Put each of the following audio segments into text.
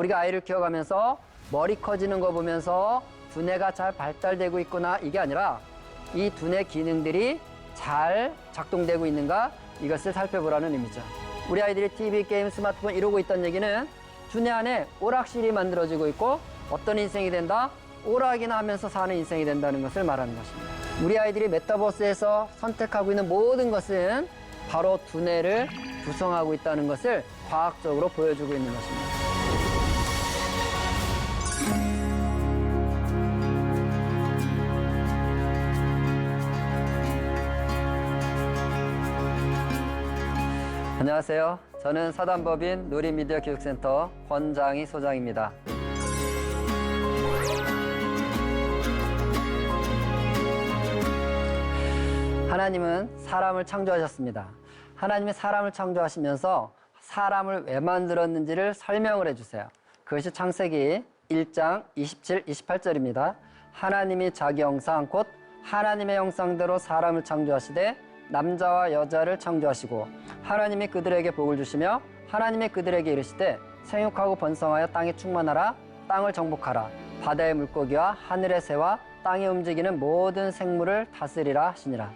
우리가 아이를 키워가면서 머리 커지는 거 보면서 두뇌가 잘 발달되고 있구나 이게 아니라 이 두뇌 기능들이 잘 작동되고 있는가 이것을 살펴보라는 의미죠. 우리 아이들이 TV, 게임, 스마트폰 이러고 있다는 얘기는 두뇌 안에 오락실이 만들어지고 있고 어떤 인생이 된다? 오락이나 하면서 사는 인생이 된다는 것을 말하는 것입니다. 우리 아이들이 메타버스에서 선택하고 있는 모든 것은 바로 두뇌를 구성하고 있다는 것을 과학적으로 보여주고 있는 것입니다. 안녕하세요. 저는 사단법인 누리미디어 교육센터 권장희 소장입니다. 하나님은 사람을 창조하셨습니다. 하나님이 사람을 창조하시면서 사람을 왜 만들었는지를 설명을 해주세요. 그것이 창세기 1장 27, 28절입니다. 하나님이 자기 형상 곧 하나님의 형상대로 사람을 창조하시되 남자와 여자를 창조하시고 하나님이 그들에게 복을 주시며 하나님이 그들에게 이르시되 생육하고 번성하여 땅에 충만하라 땅을 정복하라 바다의 물고기와 하늘의 새와 땅에 움직이는 모든 생물을 다스리라 하시니라.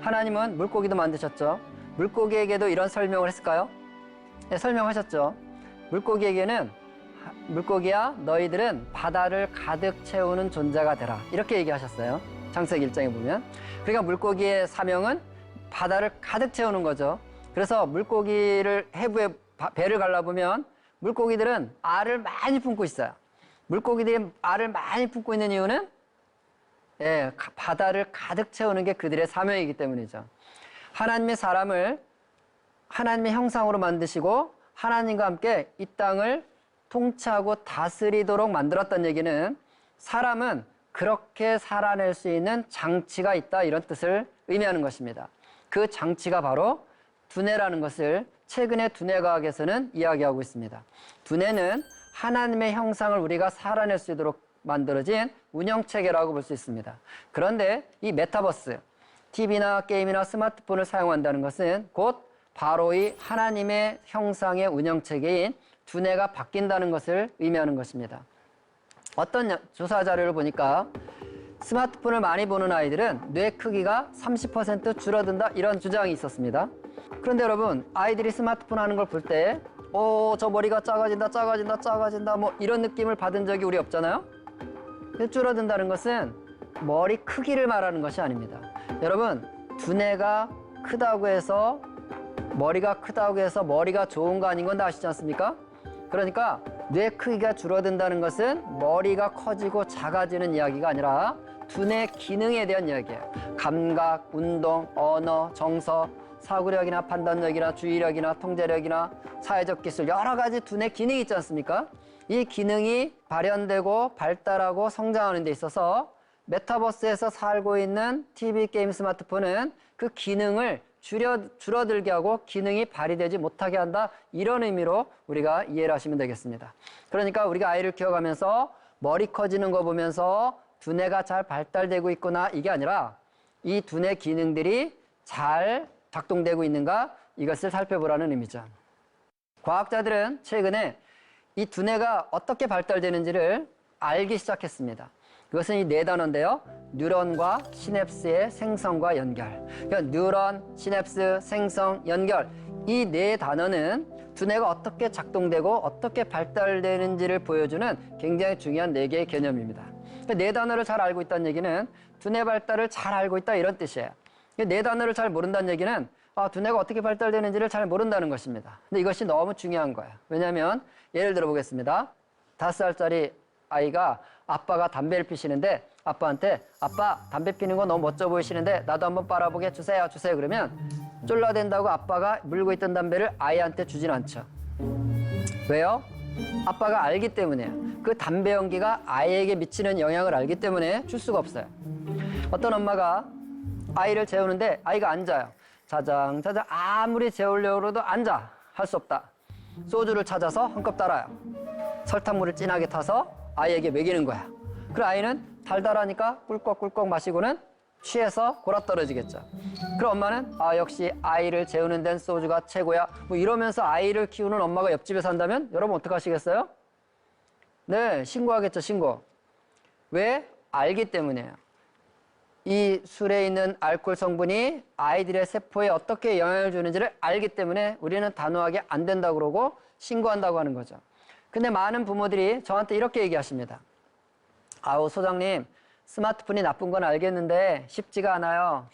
하나님은 물고기도 만드셨죠. 물고기에게도 이런 설명을 했을까요? 네, 설명하셨죠. 물고기에게는 물고기야 너희들은 바다를 가득 채우는 존재가 되라 이렇게 얘기하셨어요. 창세기 1장에 보면. 그러니까 물고기의 사명은 바다를 가득 채우는 거죠. 그래서 물고기를 해부에 배를 갈라보면 물고기들은 알을 많이 품고 있어요. 물고기들이 알을 많이 품고 있는 이유는 바다를 가득 채우는 게 그들의 사명이기 때문이죠. 하나님의 사람을 하나님의 형상으로 만드시고 하나님과 함께 이 땅을 통치하고 다스리도록 만들었다는 얘기는 사람은 그렇게 살아낼 수 있는 장치가 있다 이런 뜻을 의미하는 것입니다. 그 장치가 바로 두뇌라는 것을 최근에 두뇌과학에서는 이야기하고 있습니다. 두뇌는 하나님의 형상을 우리가 살아낼 수 있도록 만들어진 운영체계라고 볼 수 있습니다. 그런데 이 메타버스, TV나 게임이나 스마트폰을 사용한다는 것은 곧 바로 이 하나님의 형상의 운영체계인 두뇌가 바뀐다는 것을 의미하는 것입니다. 어떤 조사 자료를 보니까 스마트폰을 많이 보는 아이들은 뇌 크기가 30% 줄어든다 이런 주장이 있었습니다. 그런데 여러분 아이들이 스마트폰 하는 걸 볼 때 저 머리가 작아진다 뭐 이런 느낌을 받은 적이 우리 없잖아요. 줄어든다는 것은 머리 크기를 말하는 것이 아닙니다. 여러분 두뇌가 크다고 해서 머리가 좋은 거 아닌 건 다 아시지 않습니까? 그러니까 뇌 크기가 줄어든다는 것은 머리가 커지고 작아지는 이야기가 아니라 두뇌 기능에 대한 이야기예요. 감각, 운동, 언어, 정서, 사고력이나 판단력이나 주의력이나 통제력이나 사회적 기술 여러 가지 두뇌 기능이 있지 않습니까? 이 기능이 발현되고 발달하고 성장하는 데 있어서 메타버스에서 살고 있는 TV, 게임, 스마트폰은 그 기능을 줄어들게 하고 기능이 발휘되지 못하게 한다 이런 의미로 우리가 이해를 하시면 되겠습니다. 그러니까 우리가 아이를 키워가면서 머리 커지는 거 보면서 두뇌가 잘 발달되고 있구나 이게 아니라 이 두뇌 기능들이 잘 작동되고 있는가 이것을 살펴보라는 의미죠. 과학자들은 최근에 이 두뇌가 어떻게 발달되는지를 알기 시작했습니다. 그것은 이 네 단어인데요. 뉴런과 시냅스의 생성과 연결. 그러니까 뉴런, 시냅스, 생성, 연결. 이 네 단어는 두뇌가 어떻게 작동되고 어떻게 발달되는지를 보여주는 굉장히 중요한 네 개의 개념입니다. 네 단어를 잘 알고 있다는 얘기는 두뇌 발달을 잘 알고 있다 이런 뜻이에요. 네 단어를 잘 모른다는 얘기는 두뇌가 어떻게 발달되는지를 잘 모른다는 것입니다. 근데 이것이 너무 중요한 거예요. 왜냐하면 예를 들어 보겠습니다. 5살짜리 아이가 아빠가 담배를 피시는데 아빠한테 아빠 담배 피는 거 너무 멋져 보이시는데 나도 한번 빨아보게 주세요 그러면 쫄라댄다고 아빠가 물고 있던 담배를 아이한테 주진 않죠. 왜요? 아빠가 알기 때문에요. 그 담배 연기가 아이에게 미치는 영향을 알기 때문에 줄 수가 없어요. 어떤 엄마가 아이를 재우는데 아이가 앉아요. 자장자장 아무리 재우려고 해도 앉아. 할 수 없다. 소주를 찾아서 한 컵 따라요. 설탕물을 진하게 타서 아이에게 먹이는 거야. 그럼 아이는 달달하니까 꿀꺽꿀꺽 마시고는 취해서 골아떨어지겠죠. 그럼 엄마는 역시 아이를 재우는 데는 소주가 최고야 뭐 이러면서 아이를 키우는 엄마가 옆집에 산다면 여러분 어떡하시겠어요? 네, 신고하겠죠, 신고. 왜? 알기 때문이에요. 이 술에 있는 알코올 성분이 아이들의 세포에 어떻게 영향을 주는지를 알기 때문에 우리는 단호하게 안 된다고 그러고 신고한다고 하는 거죠. 근데 많은 부모들이 저한테 이렇게 얘기하십니다. 아우, 소장님, 스마트폰이 나쁜 건 알겠는데 쉽지가 않아요.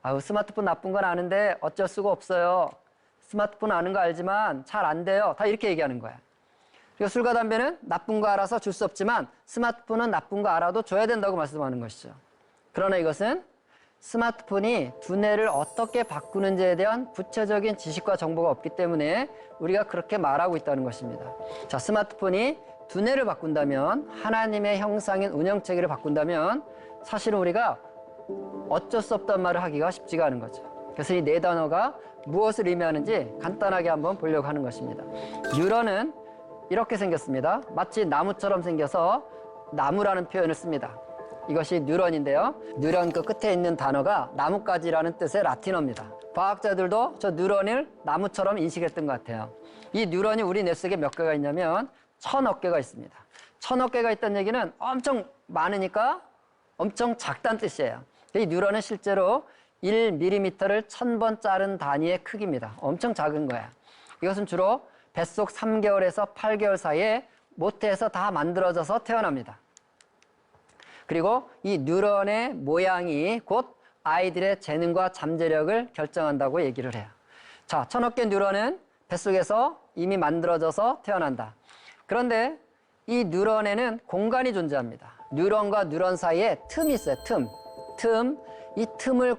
아우, 스마트폰 나쁜 건 아는데 어쩔 수가 없어요. 스마트폰 아는 거 알지만 잘 안 돼요. 다 이렇게 얘기하는 거야. 그리고 술과 담배는 나쁜 거 알아서 줄 수 없지만 스마트폰은 나쁜 거 알아도 줘야 된다고 말씀하는 것이죠. 그러나 이것은 스마트폰이 두뇌를 어떻게 바꾸는지에 대한 구체적인 지식과 정보가 없기 때문에 우리가 그렇게 말하고 있다는 것입니다. 자, 스마트폰이 두뇌를 바꾼다면, 하나님의 형상인 운영체계를 바꾼다면 사실은 우리가 어쩔 수 없단 말을 하기가 쉽지가 않은 거죠. 그래서 이 네 단어가 무엇을 의미하는지 간단하게 한번 보려고 하는 것입니다. 뉴런은 이렇게 생겼습니다. 마치 나무처럼 생겨서 나무라는 표현을 씁니다. 이것이 뉴런인데요. 뉴런 그 끝에 있는 단어가 나뭇가지라는 뜻의 라틴어입니다. 과학자들도 저 뉴런을 나무처럼 인식했던 것 같아요. 이 뉴런이 우리 뇌 속에 몇 개가 있냐면 1000억 개가 있습니다. 1000억 개가 있다는 얘기는 엄청 많으니까 엄청 작다는 뜻이에요. 이 뉴런은 실제로 1mm를 1000번 자른 단위의 크기입니다. 엄청 작은 거예요. 이것은 주로 뱃속 3개월에서 8개월 사이에 모태에서 다 만들어져서 태어납니다. 그리고 이 뉴런의 모양이 곧 아이들의 재능과 잠재력을 결정한다고 얘기를 해요. 자, 1000억 개 뉴런은 뱃속에서 이미 만들어져서 태어난다. 그런데 이 뉴런에는 공간이 존재합니다. 뉴런과 뉴런 사이에 틈이 있어요. 틈. 이 틈을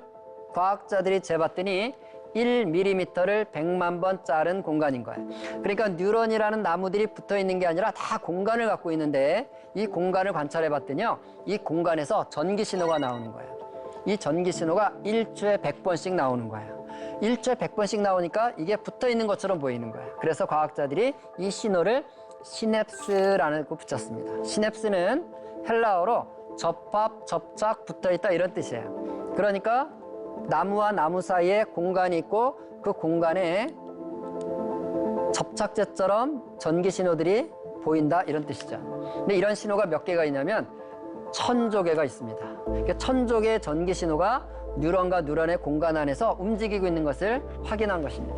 과학자들이 재봤더니 1mm를 100만 번 자른 공간인 거예요. 그러니까 뉴런이라는 나무들이 붙어 있는 게 아니라 다 공간을 갖고 있는데 이 공간을 관찰해 봤더니요. 이 공간에서 전기 신호가 나오는 거예요. 이 전기 신호가 1초에 100번씩 나오는 거예요. 1초에 100번씩 나오니까 이게 붙어 있는 것처럼 보이는 거예요. 그래서 과학자들이 이 신호를 시냅스라는 거 붙였습니다. 시냅스는 헬라어로 접합, 접착, 붙어있다 이런 뜻이에요. 그러니까 나무와 나무 사이에 공간이 있고 그 공간에 접착제처럼 전기 신호들이 보인다 이런 뜻이죠. 근데 이런 신호가 몇 개가 있냐면 1000조 개가 있습니다. 그러니까 1000조 개의 전기 신호가 뉴런과 뉴런의 공간 안에서 움직이고 있는 것을 확인한 것입니다.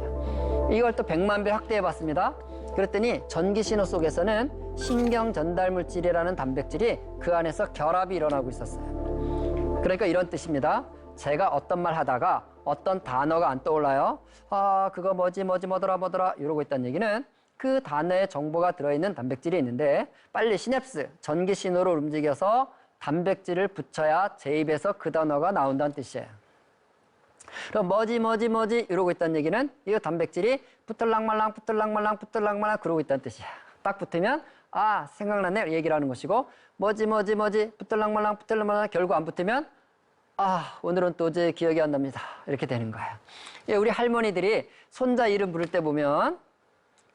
이걸 또 100만 배 확대해 봤습니다. 그랬더니 전기 신호 속에서는 신경 전달 물질이라는 단백질이 그 안에서 결합이 일어나고 있었어요. 그러니까 이런 뜻입니다. 제가 어떤 말 하다가 어떤 단어가 안 떠올라요. 아, 그거 뭐더라 이러고 있다는 얘기는 그 단어에 정보가 들어있는 단백질이 있는데 빨리 시냅스, 전기 신호를 움직여서 단백질을 붙여야 제 입에서 그 단어가 나온다는 뜻이에요. 그럼 뭐지 이러고 있다는 얘기는 이 단백질이 붙들랑말랑 그러고 있다는 뜻이야. 딱 붙으면 아, 생각났네 얘기를 하는 것이고 뭐지 붙들랑말랑 결국 안 붙으면 아, 오늘은 도저히 기억이 안 납니다. 이렇게 되는 거예요. 예, 우리 할머니들이 손자 이름 부를 때 보면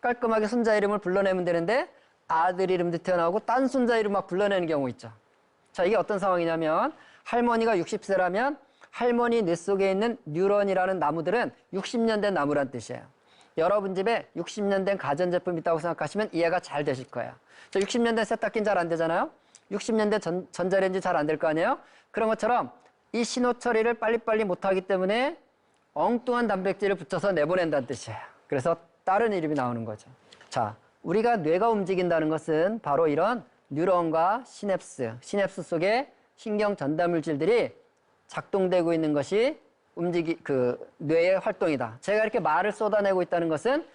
깔끔하게 손자 이름을 불러내면 되는데 아들 이름도 태어나고 딴 손자 이름 막 불러내는 경우 있죠. 자, 이게 어떤 상황이냐면 할머니가 60세라면 할머니 뇌 속에 있는 뉴런이라는 나무들은 60년 된 나무란 뜻이에요. 여러분 집에 60년 된 가전제품 있다고 생각하시면 이해가 잘 되실 거예요. 저 60년 된 세탁기는 잘 안 되잖아요. 60년 된 전자레인지 잘 안 될 거 아니에요. 그런 것처럼 이 신호 처리를 빨리빨리 못하기 때문에 엉뚱한 단백질을 붙여서 내보낸다는 뜻이에요. 그래서 다른 이름이 나오는 거죠. 자, 우리가 뇌가 움직인다는 것은 바로 이런 뉴런과 시냅스 속에 신경 전달 물질들이 작동되고 있는 것이 뇌의 활동이다. 제가 이렇게 말을 쏟아내고 있다는 것은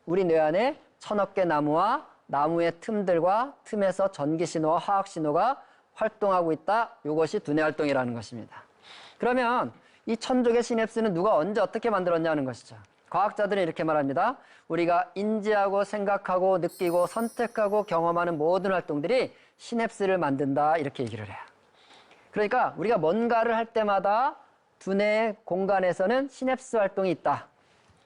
우리 뇌 안에 1000억 개 나무와 나무의 틈들과 틈에서 전기 신호와 화학 신호가 활동하고 있다. 이것이 두뇌 활동이라는 것입니다. 그러면 이 1000조 개 시냅스는 누가 언제 어떻게 만들었냐는 것이죠. 과학자들은 이렇게 말합니다. 우리가 인지하고 생각하고 느끼고 선택하고 경험하는 모든 활동들이 시냅스를 만든다. 이렇게 얘기를 해요. 그러니까 우리가 뭔가를 할 때마다 두뇌 공간에서는 시냅스 활동이 있다.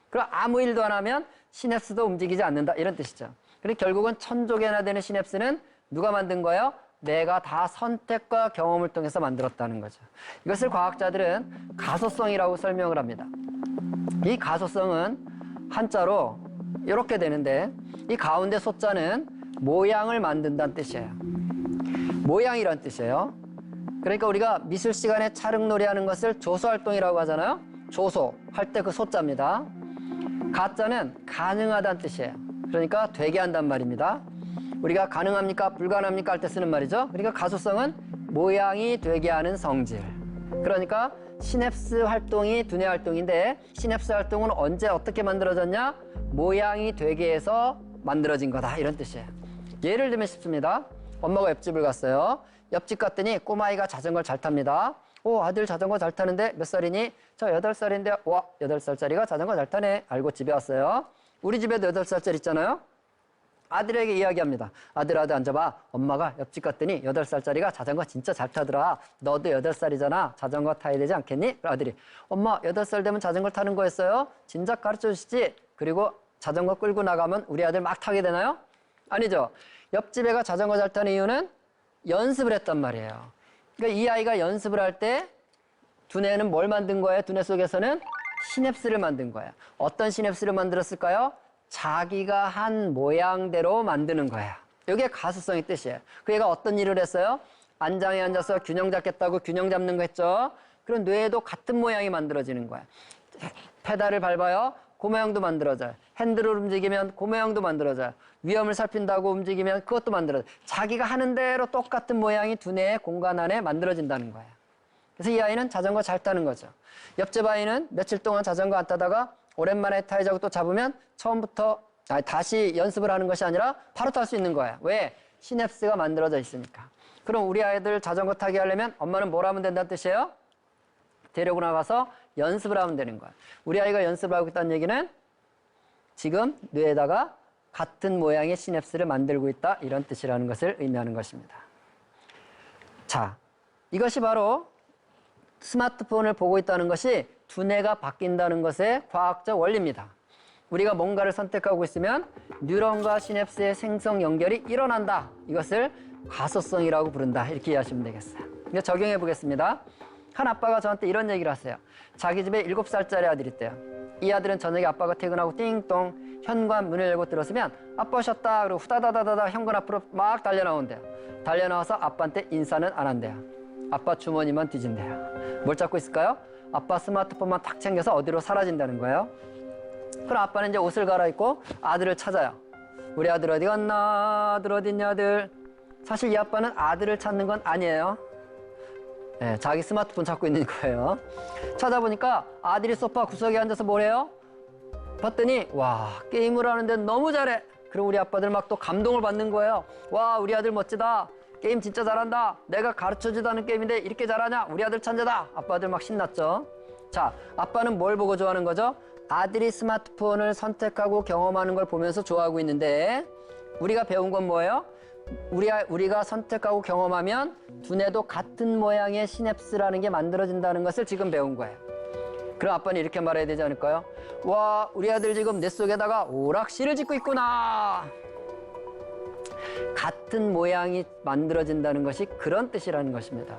그럼 아무 일도 안 하면 시냅스도 움직이지 않는다. 이런 뜻이죠. 그리고 결국은 1000조 개나 되는 시냅스는 누가 만든 거예요? 내가 다 선택과 경험을 통해서 만들었다는 거죠. 이것을 과학자들은 가소성이라고 설명을 합니다. 이 가소성은 한자로 이렇게 되는데 이 가운데 소자는 모양을 만든다는 뜻이에요. 모양이란 뜻이에요. 그러니까 우리가 미술 시간에 찰흙놀이 하는 것을 조소활동이라고 하잖아요. 조소 할 때 그 소자입니다. 가짜는 가능하다는 뜻이에요. 그러니까 되게 한단 말입니다. 우리가 가능합니까? 불가능합니까? 할 때 쓰는 말이죠. 그러니까 가소성은 모양이 되게 하는 성질. 그러니까 시냅스 활동이 두뇌 활동인데 시냅스 활동은 언제 어떻게 만들어졌냐? 모양이 되게 해서 만들어진 거다. 이런 뜻이에요. 예를 들면 쉽습니다. 엄마가 옆집을 갔어요. 옆집 갔더니 꼬마아이가 자전거를 잘 탑니다. 오, 아들 자전거 잘 타는데 몇 살이니? 저 8살인데, 와, 8살짜리가 자전거 잘 타네. 알고 집에 왔어요. 우리 집에도 8살짜리 있잖아요. 아들에게 이야기합니다. 아들 앉아봐. 엄마가 옆집 갔더니 8살짜리가 자전거 진짜 잘 타더라. 너도 8살이잖아. 자전거 타야 되지 않겠니? 아들이 엄마 8살 되면 자전거 타는 거였어요? 진작 가르쳐 주시지. 그리고 자전거 끌고 나가면 우리 아들 막 타게 되나요? 아니죠. 옆집 애가 자전거 잘 타는 이유는 연습을 했단 말이에요. 그러니까 이 아이가 연습을 할 때 두뇌는 뭘 만든 거예요? 두뇌 속에서는 시냅스를 만든 거예요. 어떤 시냅스를 만들었을까요? 자기가 한 모양대로 만드는 거예요. 이게 가소성의 뜻이에요. 그 애가 어떤 일을 했어요? 안장에 앉아서 균형 잡겠다고 균형 잡는 거 했죠. 그럼 뇌에도 같은 모양이 만들어지는 거예요. 페달을 밟아요. 그 모양도 만들어져요. 핸들을 움직이면 그 모양도 만들어져요. 위험을 살핀다고 움직이면 그것도 만들어져요. 자기가 하는 대로 똑같은 모양이 두뇌의 공간 안에 만들어진다는 거예요. 그래서 이 아이는 자전거 잘 타는 거죠. 옆집 아이는 며칠 동안 자전거 안 타다가 오랜만에 타자고 또 잡으면 처음부터 다시 연습을 하는 것이 아니라 바로 탈 수 있는 거예요. 왜? 시냅스가 만들어져 있으니까. 그럼 우리 아이들 자전거 타게 하려면 엄마는 뭘 하면 된다는 뜻이에요? 데리고 나가서 연습을 하면 되는 거예요. 우리 아이가 연습을 하고 있다는 얘기는 지금 뇌에다가 같은 모양의 시냅스를 만들고 있다. 이런 뜻이라는 것을 의미하는 것입니다. 자, 이것이 바로 스마트폰을 보고 있다는 것이 두뇌가 바뀐다는 것의 과학적 원리입니다. 우리가 뭔가를 선택하고 있으면 뉴런과 시냅스의 생성 연결이 일어난다. 이것을 가소성이라고 부른다. 이렇게 이해하시면 되겠어요. 이거 적용해 보겠습니다. 한 아빠가 저한테 이런 얘기를 하세요. 자기 집에 7살짜리 아들이 있대요. 이 아들은 저녁에 아빠가 퇴근하고 띵동 현관 문을 열고 들어서면 아빠 오셨다. 그리고 후다다다다다 현관 앞으로 막 달려나온대요. 달려나와서 아빠한테 인사는 안 한대요. 아빠 주머니만 뒤진대요. 뭘 찾고 있을까요? 아빠 스마트폰만 탁 챙겨서 어디로 사라진다는 거예요. 그럼 아빠는 이제 옷을 갈아입고 아들을 찾아요. 우리 아들 어디 갔나? 아들 어디 있냐 아들. 사실 이 아빠는 아들을 찾는 건 아니에요. 네, 자기 스마트폰 찾고 있는 거예요. 찾아보니까 아들이 소파 구석에 앉아서 뭘 해요? 봤더니 와, 게임을 하는데 너무 잘해. 그럼 우리 아빠들 막 또 감동을 받는 거예요. 와, 우리 아들 멋지다. 게임 진짜 잘한다. 내가 가르쳐주도 않은 게임인데 이렇게 잘하냐? 우리 아들 천재다. 아빠들 막 신났죠. 자, 아빠는 뭘 보고 좋아하는 거죠? 아들이 스마트폰을 선택하고 경험하는 걸 보면서 좋아하고 있는데 우리가 배운 건 뭐예요? 우리가 선택하고 경험하면 두뇌도 같은 모양의 시냅스라는 게 만들어진다는 것을 지금 배운 거예요. 그럼 아빠는 이렇게 말해야 되지 않을까요? 와, 우리 아들 지금 뇌 속에다가 오락실을 짓고 있구나. 같은 모양이 만들어진다는 것이 그런 뜻이라는 것입니다.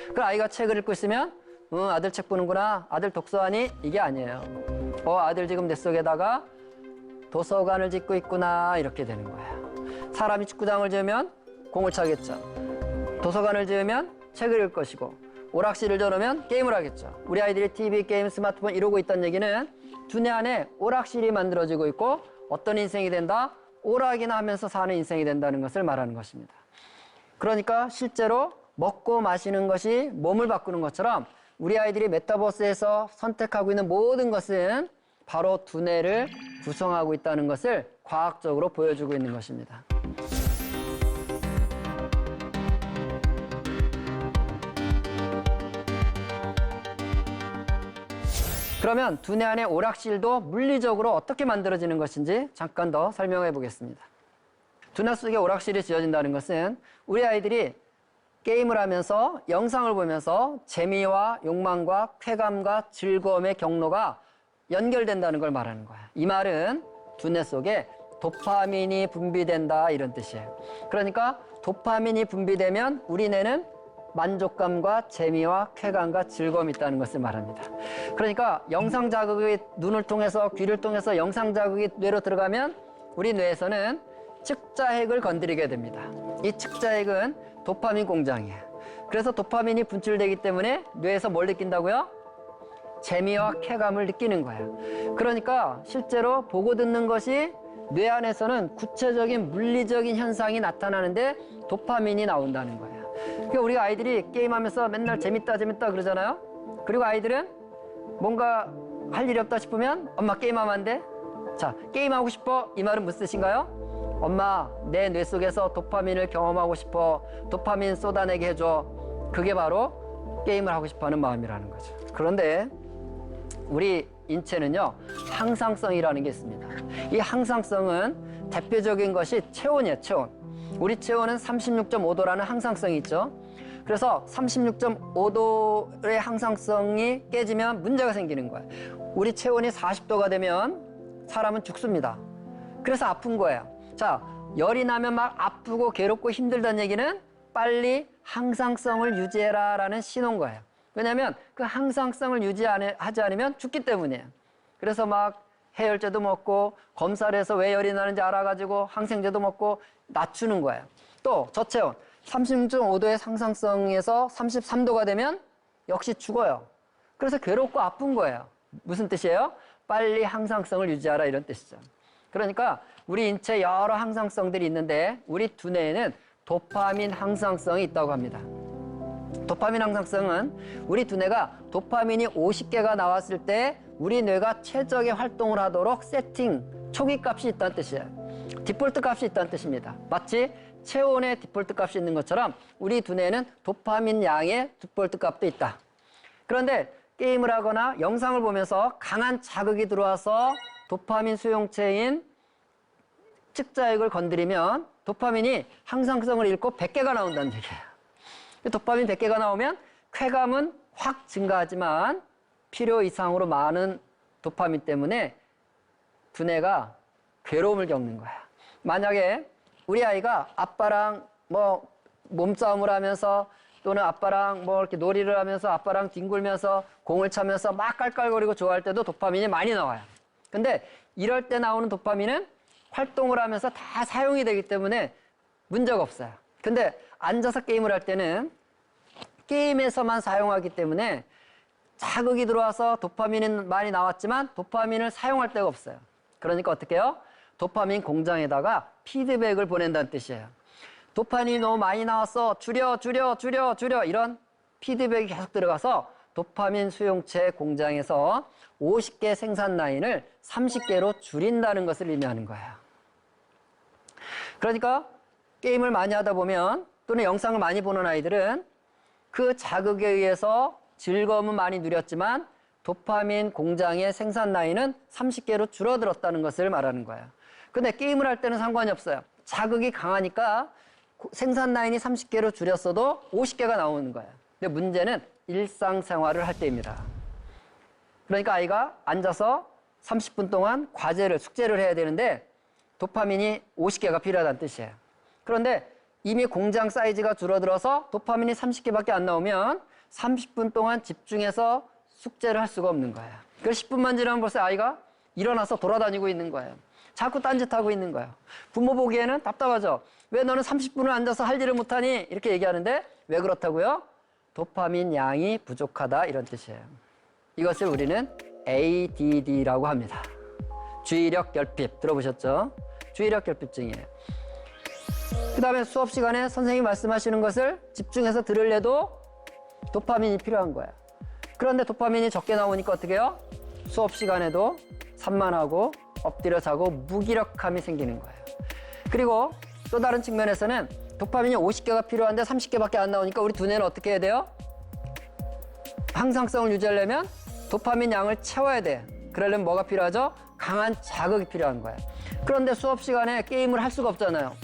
그럼 아이가 책을 읽고 있으면 아들 책 보는구나. 아들 독서하니? 이게 아니에요. 아들 지금 뇌 속에다가 도서관을 짓고 있구나. 이렇게 되는 거예요. 사람이 축구장을 지으면 공을 차겠죠. 도서관을 지으면 책을 읽을 것이고 오락실을 지으면 게임을 하겠죠. 우리 아이들이 TV, 게임, 스마트폰 이러고 있다는 얘기는 두뇌 안에 오락실이 만들어지고 있고 어떤 인생이 된다? 오락이나 하면서 사는 인생이 된다는 것을 말하는 것입니다. 그러니까 실제로 먹고 마시는 것이 몸을 바꾸는 것처럼 우리 아이들이 메타버스에서 선택하고 있는 모든 것은 바로 두뇌를 구성하고 있다는 것을 과학적으로 보여주고 있는 것입니다. 그러면 두뇌 안의 오락실도 물리적으로 어떻게 만들어지는 것인지 잠깐 더 설명해 보겠습니다. 두뇌 속에 오락실이 지어진다는 것은 우리 아이들이 게임을 하면서 영상을 보면서 재미와 욕망과 쾌감과 즐거움의 경로가 연결된다는 걸 말하는 거야. 이 말은 두뇌 속에 도파민이 분비된다 이런 뜻이에요. 그러니까 도파민이 분비되면 우리 뇌는 만족감과 재미와 쾌감과 즐거움이 있다는 것을 말합니다. 그러니까 영상 자극이 눈을 통해서 귀를 통해서 영상 자극이 뇌로 들어가면 우리 뇌에서는 측자핵을 건드리게 됩니다. 이 측자핵은 도파민 공장이에요. 그래서 도파민이 분출되기 때문에 뇌에서 뭘 느낀다고요? 재미와 쾌감을 느끼는 거예요. 그러니까 실제로 보고 듣는 것이 뇌 안에서는 구체적인 물리적인 현상이 나타나는데 도파민이 나온다는 거예요. 그러니까 우리가 아이들이 게임하면서 맨날 재밌다 재밌다 그러잖아요. 그리고 아이들은 뭔가 할 일이 없다 싶으면 엄마 게임하면 안 돼? 자, 게임하고 싶어? 이 말은 무슨 뜻인가요? 엄마, 내 뇌 속에서 도파민을 경험하고 싶어. 도파민 쏟아내게 해줘. 그게 바로 게임을 하고 싶어 하는 마음이라는 거죠. 그런데 우리 인체는요, 항상성이라는 게 있습니다. 이 항상성은 대표적인 것이 체온이에요, 체온. 우리 체온은 36.5도라는 항상성이 있죠. 그래서 36.5도의 항상성이 깨지면 문제가 생기는 거예요. 우리 체온이 40도가 되면 사람은 죽습니다. 그래서 아픈 거예요. 자, 열이 나면 막 아프고 괴롭고 힘들다는 얘기는 빨리 항상성을 유지해라 라는 신호인 거예요. 왜냐하면 그 항상성을 유지하지 않으면 죽기 때문이에요. 그래서 막 해열제도 먹고 검사를 해서 왜 열이 나는지 알아가지고 항생제도 먹고 낮추는 거예요. 또 저체온 36.5도의 항상성에서 33도가 되면 역시 죽어요. 그래서 괴롭고 아픈 거예요. 무슨 뜻이에요? 빨리 항상성을 유지하라 이런 뜻이죠. 그러니까 우리 인체 여러 항상성들이 있는데 우리 두뇌에는 도파민 항상성이 있다고 합니다. 도파민 항상성은 우리 두뇌가 도파민이 50개가 나왔을 때 우리 뇌가 최적의 활동을 하도록 세팅, 초기 값이 있다는 뜻이에요. 디폴트 값이 있다는 뜻입니다. 마치 체온의 디폴트 값이 있는 것처럼 우리 두뇌에는 도파민 양의 디폴트 값도 있다. 그런데 게임을 하거나 영상을 보면서 강한 자극이 들어와서 도파민 수용체인 측자핵을 건드리면 도파민이 항상성을 잃고 100개가 나온다는 얘기예요. 도파민 100개가 나오면 쾌감은 확 증가하지만 필요 이상으로 많은 도파민 때문에 두뇌가 괴로움을 겪는 거야. 만약에 우리 아이가 아빠랑 뭐 몸싸움을 하면서 또는 아빠랑 뭐 이렇게 놀이를 하면서 아빠랑 뒹굴면서 공을 차면서 막 깔깔거리고 좋아할 때도 도파민이 많이 나와요. 근데 이럴 때 나오는 도파민은 활동을 하면서 다 사용이 되기 때문에 문제가 없어요. 근데 앉아서 게임을 할 때는 게임에서만 사용하기 때문에 자극이 들어와서 도파민은 많이 나왔지만 도파민을 사용할 데가 없어요. 그러니까 어떻게 해요? 도파민 공장에다가 피드백을 보낸다는 뜻이에요. 도파민이 너무 많이 나왔어. 줄여 이런 피드백이 계속 들어가서 도파민 수용체 공장에서 50개 생산 라인을 30개로 줄인다는 것을 의미하는 거예요. 그러니까 게임을 많이 하다 보면 또는 영상을 많이 보는 아이들은 그 자극에 의해서 즐거움은 많이 누렸지만 도파민 공장의 생산 라인은 30개로 줄어들었다는 것을 말하는 거예요. 근데 게임을 할 때는 상관이 없어요. 자극이 강하니까 생산 라인이 30개로 줄였어도 50개가 나오는 거예요. 근데 문제는 일상생활을 할 때입니다. 그러니까 아이가 앉아서 30분 동안 숙제를 해야 되는데 도파민이 50개가 필요하다는 뜻이에요. 그런데 이미 공장 사이즈가 줄어들어서 도파민이 30개밖에 안 나오면 30분 동안 집중해서 숙제를 할 수가 없는 거예요. 그래서 10분만 지나면 벌써 아이가 일어나서 돌아다니고 있는 거예요. 자꾸 딴짓하고 있는 거예요. 부모 보기에는 답답하죠. 왜 너는 30분을 앉아서 할 일을 못하니? 이렇게 얘기하는데 왜 그렇다고요? 도파민 양이 부족하다 이런 뜻이에요. 이것을 우리는 ADD라고 합니다. 주의력 결핍 들어보셨죠? 주의력 결핍증이에요. 그 다음에 수업 시간에 선생님이 말씀하시는 것을 집중해서 들으려도 도파민이 필요한 거예요. 그런데 도파민이 적게 나오니까 어떻게 해요? 수업 시간에도 산만하고 엎드려 자고 무기력함이 생기는 거예요. 그리고 또 다른 측면에서는 도파민이 50개가 필요한데 30개밖에 안 나오니까 우리 두뇌는 어떻게 해야 돼요? 항상성을 유지하려면 도파민 양을 채워야 돼. 그러려면 뭐가 필요하죠? 강한 자극이 필요한 거예요. 그런데 수업 시간에 게임을 할 수가 없잖아요.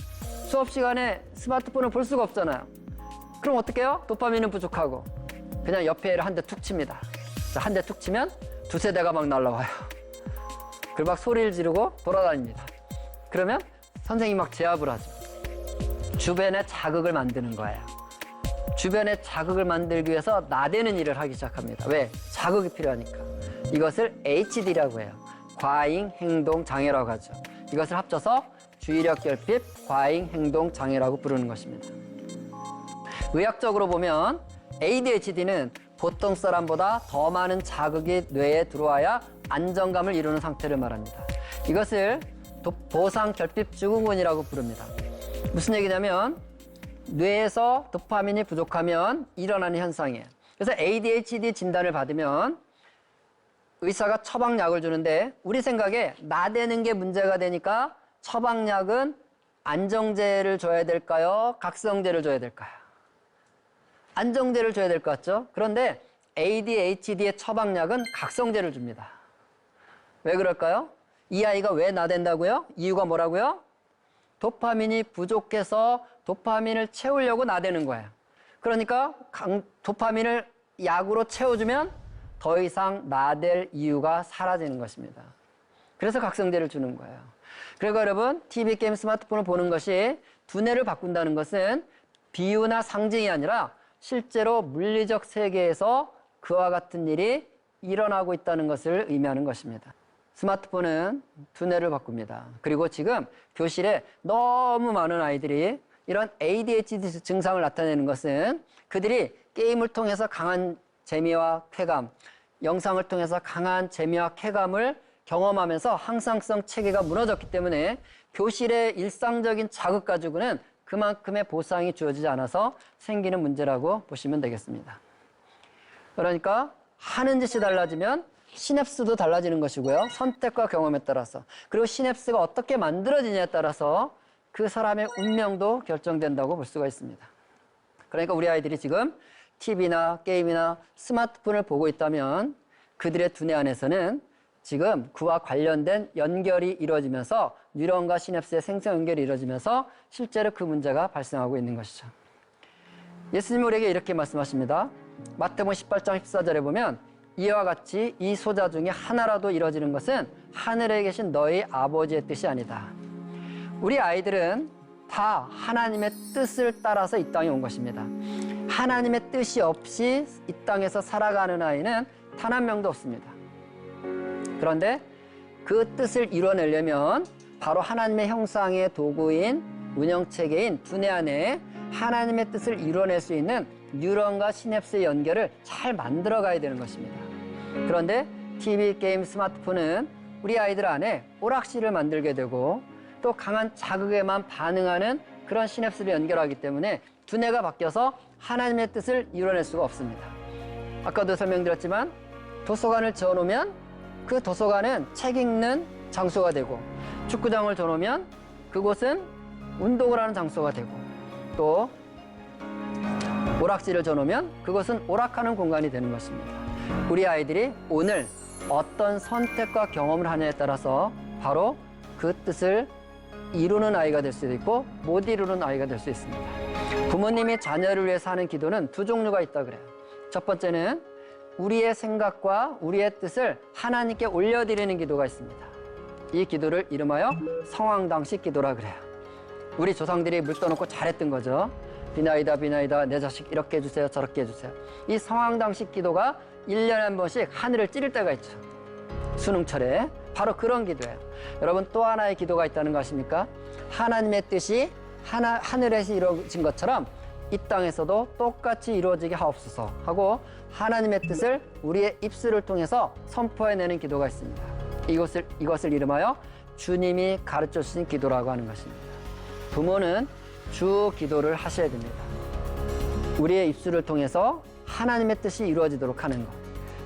수업 시간에 스마트폰을 볼 수가 없잖아요. 그럼 어떻게 해요? 도파민은 부족하고 그냥 옆에 한 대 툭 칩니다. 한 대 툭 치면 두세 대가 막 날라와요. 그리고 막 소리를 지르고 돌아다닙니다. 그러면 선생님이 막 제압을 하죠. 주변에 자극을 만드는 거예요. 주변에 자극을 만들기 위해서 나대는 일을 하기 시작합니다. 왜? 자극이 필요하니까. 이것을 HD라고 해요. 과잉 행동 장애라고 하죠. 이것을 합쳐서 주의력 결핍, 과잉 행동 장애라고 부르는 것입니다. 의학적으로 보면 ADHD는 보통 사람보다 더 많은 자극이 뇌에 들어와야 안정감을 이루는 상태를 말합니다. 이것을 보상 결핍 증후군이라고 부릅니다. 무슨 얘기냐면 뇌에서 도파민이 부족하면 일어나는 현상이에요. 그래서 ADHD 진단을 받으면 의사가 처방약을 주는데 우리 생각에 나대는 게 문제가 되니까 처방약은 안정제를 줘야 될까요? 각성제를 줘야 될까요? 안정제를 줘야 될 것 같죠? 그런데 ADHD의 처방약은 각성제를 줍니다. 왜 그럴까요? 이 아이가 왜 나댄다고요? 이유가 뭐라고요? 도파민이 부족해서 도파민을 채우려고 나대는 거예요. 그러니까 도파민을 약으로 채워주면 더 이상 나댈 이유가 사라지는 것입니다. 그래서 각성제를 주는 거예요. 그리고 여러분, TV, 게임, 스마트폰을 보는 것이 두뇌를 바꾼다는 것은 비유나 상징이 아니라 실제로 물리적 세계에서 그와 같은 일이 일어나고 있다는 것을 의미하는 것입니다. 스마트폰은 두뇌를 바꿉니다. 그리고 지금 교실에 너무 많은 아이들이 이런 ADHD 증상을 나타내는 것은 그들이 게임을 통해서 강한 재미와 쾌감, 영상을 통해서 강한 재미와 쾌감을 경험하면서 항상성 체계가 무너졌기 때문에 교실의 일상적인 자극 가지고는 그만큼의 보상이 주어지지 않아서 생기는 문제라고 보시면 되겠습니다. 그러니까 하는 짓이 달라지면 시냅스도 달라지는 것이고요. 선택과 경험에 따라서. 그리고 시냅스가 어떻게 만들어지냐에 따라서 그 사람의 운명도 결정된다고 볼 수가 있습니다. 그러니까 우리 아이들이 지금 TV나 게임이나 스마트폰을 보고 있다면 그들의 두뇌 안에서는 지금 그와 관련된 연결이 이루어지면서 뉴런과 시냅스의 생성 연결이 이루어지면서 실제로 그 문제가 발생하고 있는 것이죠. 예수님 우리에게 이렇게 말씀하십니다. 마태복음 18장 14절에 보면 이와 같이 이 소자 중에 하나라도 이루어지는 것은 하늘에 계신 너희 아버지의 뜻이 아니다. 우리 아이들은 다 하나님의 뜻을 따라서 이 땅에 온 것입니다. 하나님의 뜻이 없이 이 땅에서 살아가는 아이는 단 한 명도 없습니다. 그런데 그 뜻을 이뤄내려면 바로 하나님의 형상의 도구인 운영체계인 두뇌 안에 하나님의 뜻을 이뤄낼 수 있는 뉴런과 시냅스의 연결을 잘 만들어 가야 되는 것입니다. 그런데 TV, 게임, 스마트폰은 우리 아이들 안에 오락실을 만들게 되고 또 강한 자극에만 반응하는 그런 시냅스를 연결하기 때문에 두뇌가 바뀌어서 하나님의 뜻을 이뤄낼 수가 없습니다. 아까도 설명드렸지만 도서관을 지어놓으면 그 도서관은 책 읽는 장소가 되고 축구장을 지어놓으면 그곳은 운동을 하는 장소가 되고 또 오락실을 지어놓으면 그것은 오락하는 공간이 되는 것입니다. 우리 아이들이 오늘 어떤 선택과 경험을 하냐에 따라서 바로 그 뜻을 이루는 아이가 될 수도 있고 못 이루는 아이가 될 수 있습니다. 부모님이 자녀를 위해서 하는 기도는 두 종류가 있다 그래요. 첫 번째는 우리의 생각과 우리의 뜻을 하나님께 올려드리는 기도가 있습니다. 이 기도를 이름하여 성황당식 기도라 그래요. 우리 조상들이 물 떠놓고 잘했던 거죠. 비나이다 비나이다 내 자식 이렇게 해주세요 저렇게 해주세요. 이 성황당식 기도가 1년에 한 번씩 하늘을 찌를 때가 있죠. 수능철에 바로 그런 기도예요. 여러분 또 하나의 기도가 있다는 거 아십니까? 하나님의 뜻이 하늘에서 이루어진 것처럼 이 땅에서도 똑같이 이루어지게 하옵소서 하고 하나님의 뜻을 우리의 입술을 통해서 선포해내는 기도가 있습니다. 이것을 이름하여 주님이 가르쳐 주신 기도라고 하는 것입니다. 부모는 주 기도를 하셔야 됩니다. 우리의 입술을 통해서 하나님의 뜻이 이루어지도록 하는 것.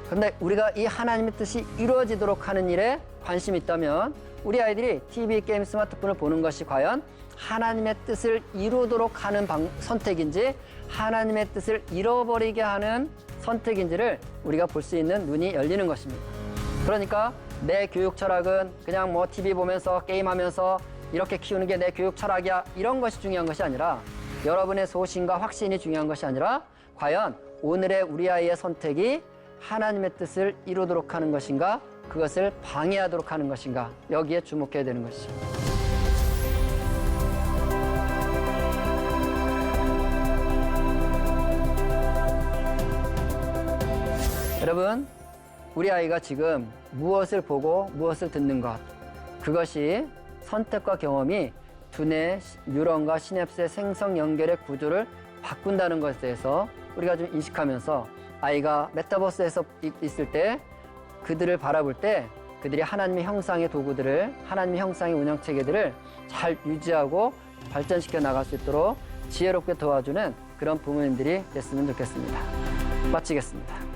그런데 우리가 이 하나님의 뜻이 이루어지도록 하는 일에 관심이 있다면 우리 아이들이 TV, 게임, 스마트폰을 보는 것이 과연 하나님의 뜻을 이루도록 하는 선택인지 하나님의 뜻을 잃어버리게 하는 선택인지를 우리가 볼 수 있는 눈이 열리는 것입니다. 그러니까 내 교육 철학은 그냥 뭐 TV 보면서 게임하면서 이렇게 키우는 게 내 교육 철학이야 이런 것이 중요한 것이 아니라 여러분의 소신과 확신이 중요한 것이 아니라 과연 오늘의 우리 아이의 선택이 하나님의 뜻을 이루도록 하는 것인가 그것을 방해하도록 하는 것인가 여기에 주목해야 되는 것이죠. 여러분 우리 아이가 지금 무엇을 보고 무엇을 듣는 것 그것이 선택과 경험이 두뇌 뉴런과 시냅스의 생성 연결의 구조를 바꾼다는 것에 대해서 우리가 좀 인식하면서 아이가 메타버스에서 있을 때 그들을 바라볼 때 그들이 하나님의 형상의 도구들을, 하나님의 형상의 운영 체계들을 잘 유지하고 발전시켜 나갈 수 있도록 지혜롭게 도와주는 그런 부모님들이 됐으면 좋겠습니다. 마치겠습니다.